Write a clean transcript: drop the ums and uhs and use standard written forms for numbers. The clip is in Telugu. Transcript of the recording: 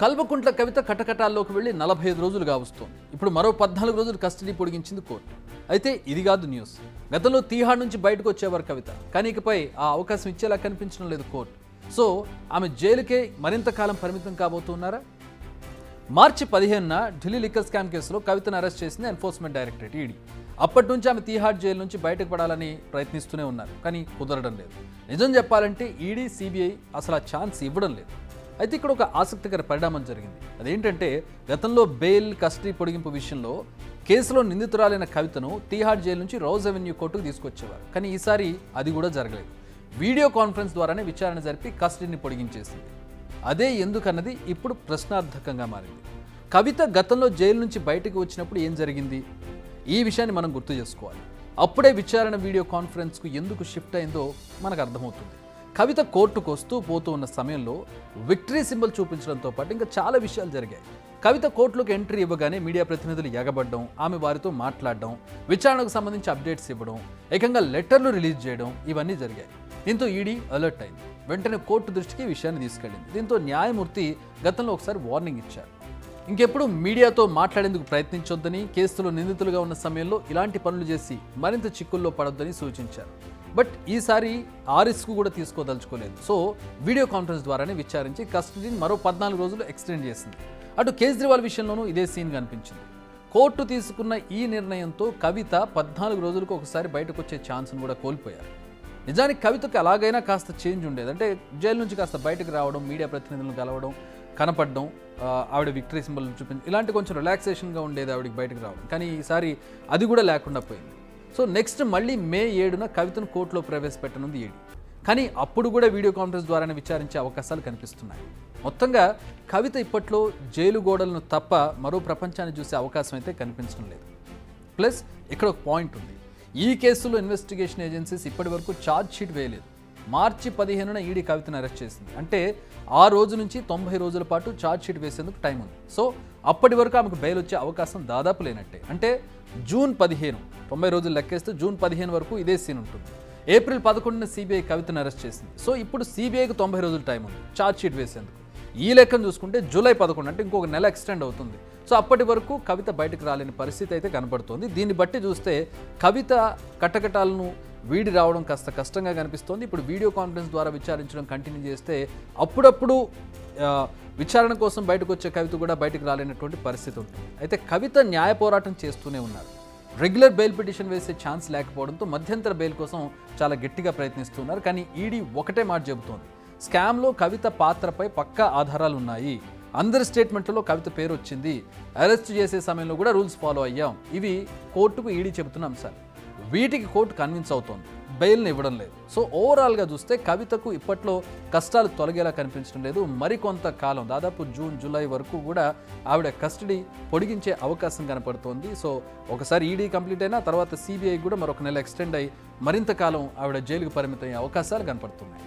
కల్వకుంట్ల కవిత కటకటాల్లోకి వెళ్లి 45 రోజులుగా వస్తోంది. ఇప్పుడు మరో 14 రోజులు కస్టడీ పొడిగించింది కోర్టు. అయితే ఇది కాదు న్యూస్. గతంలో తీహార్ నుంచి బయటకు వచ్చేవారు కవిత, కానీ ఇకపై ఆ అవకాశం ఇచ్చేలా కనిపించడం లేదు కోర్టు. సో ఆమె జైలుకే మరింత కాలం పరిమితం కాబోతున్నారా? మార్చి 15న ఢిల్లీ లిక్కర్ స్కామ్ కేసులో కవితను అరెస్ట్ చేసింది ఎన్ఫోర్స్మెంట్ డైరెక్టరేట్ ఈడీ. అప్పటి నుంచి ఆమె తీహార్ జైలు నుంచి బయటకు పడాలని ప్రయత్నిస్తూనే ఉన్నారు, కానీ కుదరడం లేదు. నిజం చెప్పాలంటే ఈడీ, సిబిఐ అసలు ఆ ఛాన్స్ ఇవ్వడం లేదు. అయితే ఇక్కడ ఒక ఆసక్తికర పరిణామం జరిగింది. అదేంటంటే గతంలో బెయిల్, కస్టడీ పొడిగింపు విషయంలో కేసులో నిందితురాలైన కవితను తీహార్ జైలు నుంచి రోజ్ అవెన్యూ కోర్టుకు తీసుకొచ్చేవారు, కానీ ఈసారి అది కూడా జరగలేదు. వీడియో కాన్ఫరెన్స్ ద్వారానే విచారణ జరిపి కస్టడీని పొడిగించేసింది. అదే ఎందుకన్నది ఇప్పుడు ప్రశ్నార్థకంగా మారింది. కవిత గతంలో జైలు నుంచి బయటకు వచ్చినప్పుడు ఏం జరిగింది? ఈ విషయాన్ని మనం గుర్తు చేసుకోవాలి. అప్పుడే విచారణ వీడియో కాన్ఫరెన్స్కు ఎందుకు షిఫ్ట్ అయిందో మనకు అర్థమవుతుంది. కవిత కోర్టుకు వస్తూ పోతూ ఉన్న సమయంలో విక్టరీ సింబల్ చూపించడంతో పాటు ఇంకా చాలా విషయాలు జరిగాయి. కవిత కోర్టులోకి ఎంట్రీ ఇవ్వగానే మీడియా ప్రతినిధులు ఎగబడడం, ఆమె వారితో మాట్లాడడం, విచారణకు సంబంధించి అప్డేట్స్ ఇవ్వడం, ఏకంగా లెటర్లు రిలీజ్ చేయడం, ఇవన్నీ జరిగాయి. దీంతో ఈడీ అలర్ట్ అయింది. వెంటనే కోర్టు దృష్టికి ఈ విషయాన్ని తీసుకెళ్లింది. దీంతో న్యాయమూర్తి గతంలో ఒకసారి వార్నింగ్ ఇచ్చారు. ఇంకెప్పుడు మీడియాతో మాట్లాడేందుకు ప్రయత్నించొద్దని, కేసులో నిందితులుగా ఉన్న సమయంలో ఇలాంటి పనులు చేసి మరింత చిక్కుల్లో పడొద్దని సూచించారు. బట్ ఈసారి ఆ రిస్క్ కూడా తీసుకోదలుచుకోలేదు. సో వీడియో కాన్ఫరెన్స్ ద్వారానే విచారించి కస్టడీని మరో 14 రోజులు ఎక్స్టెండ్ చేసింది. అటు కేజ్రీవాల్ విషయంలోనూ ఇదే సీన్ కనిపించింది. కోర్టు తీసుకున్న ఈ నిర్ణయంతో కవిత 14 రోజులకు ఒకసారి బయటకు వచ్చే ఛాన్స్ను కూడా కోల్పోయారు. నిజానికి కవితకు అలాగైనా కాస్త చేంజ్ ఉండేది. అంటే జైలు నుంచి కాస్త బయటకు రావడం, మీడియా ప్రతినిధులను కలవడం, కనపడడం, ఆవిడ విక్టరీ సింబల్ చూపించి ఇలాంటి కొంచెం రిలాక్సేషన్గా ఉండేది ఆవిడకి బయటకు రావడం. కానీ ఈసారి అది కూడా లేకుండా పోయింది. సో నెక్స్ట్ మళ్ళీ మే 7న కవితను కోర్టులో ప్రవేశపెట్టనుంది ఈడీ. కానీ అప్పుడు కూడా వీడియో కాన్ఫరెన్స్ ద్వారానే విచారించే అవకాశాలు కనిపిస్తున్నాయి. మొత్తంగా కవిత ఇప్పట్లో జైలు గోడలను తప్ప మరో ప్రపంచాన్ని చూసే అవకాశం అయితే కనిపించడం లేదు. ప్లస్ ఇక్కడ ఒక పాయింట్ ఉంది. ఈ కేసులో ఇన్వెస్టిగేషన్ ఏజెన్సీస్ ఇప్పటి వరకు ఛార్జ్ షీట్ వేయలేదు. మార్చి 15న ఈడీ కవితను అరెస్ట్ చేసింది. అంటే ఆ రోజు నుంచి 90 రోజుల పాటు ఛార్జ్ షీట్ వేసేందుకు టైం ఉంది. సో అప్పటి వరకు ఆమెకు బెయిల్ వచ్చే అవకాశం దాదాపు లేనట్టే. అంటే జూన్ 15, 90 రోజులు లెక్కేస్తే జూన్ 15 వరకు ఇదే సీన్ ఉంటుంది. ఏప్రిల్ 11న సిబిఐ కవితను అరెస్ట్ చేసింది. సో ఇప్పుడు సిబిఐకి 90 రోజులు టైం ఉంది ఛార్జ్ షీట్ వేసేందుకు. ఈ లెక్కను చూసుకుంటే జూలై 11 అంటే ఇంకొక నెల ఎక్స్టెండ్ అవుతుంది. సో అప్పటి వరకు కవిత బయటకు రాలేని పరిస్థితి అయితే కనపడుతోంది. దీన్ని బట్టి చూస్తే కవిత కటకటాలను వీడి రావడం కాస్త కష్టంగా కనిపిస్తోంది. ఇప్పుడు వీడియో కాన్ఫరెన్స్ ద్వారా విచారించడం కంటిన్యూ చేస్తే అప్పుడప్పుడు విచారణ కోసం బయటకు వచ్చే కవిత కూడా బయటకు రాలేనటువంటి పరిస్థితి ఉంటుంది. అయితే కవిత న్యాయ పోరాటం చేస్తూనే ఉన్నారు. రెగ్యులర్ బెయిల్ పిటిషన్ వేసే ఛాన్స్ లేకపోవడంతో మధ్యంతర బెయిల్ కోసం చాలా గట్టిగా ప్రయత్నిస్తున్నారు. కానీ ఈడీ ఒకటే మాట చెబుతోంది, స్కామ్లో కవిత పాత్రపై పక్కా ఆధారాలు ఉన్నాయి, అందరి స్టేట్మెంట్లలో కవిత పేరు వచ్చింది, అరెస్ట్ చేసే సమయంలో కూడా రూల్స్ ఫాలో అయ్యాం. ఇవి కోర్టుకు ఈడీ చెబుతున్న అంశాలు. వీటికి కోర్టు కన్విన్స్ అవుతోంది, బెయిల్ని ఇవ్వడం లేదు. సో ఓవరాల్గా చూస్తే కవితకు ఇప్పట్లో కష్టాలు తొలగేలా కనిపించడం లేదు. మరికొంత కాలం దాదాపు జూన్, జూలై వరకు కూడా ఆవిడ కస్టడీ పొడిగించే అవకాశం కనపడుతోంది. సో ఒకసారి ఈడీ కంప్లీట్ అయినా తర్వాత సిబిఐ కూడా మరొక నెల ఎక్స్టెండ్ అయ్యి మరింత కాలం ఆవిడ జైలుకు పరిమితమయ్యే అవకాశాలు కనపడుతున్నాయి.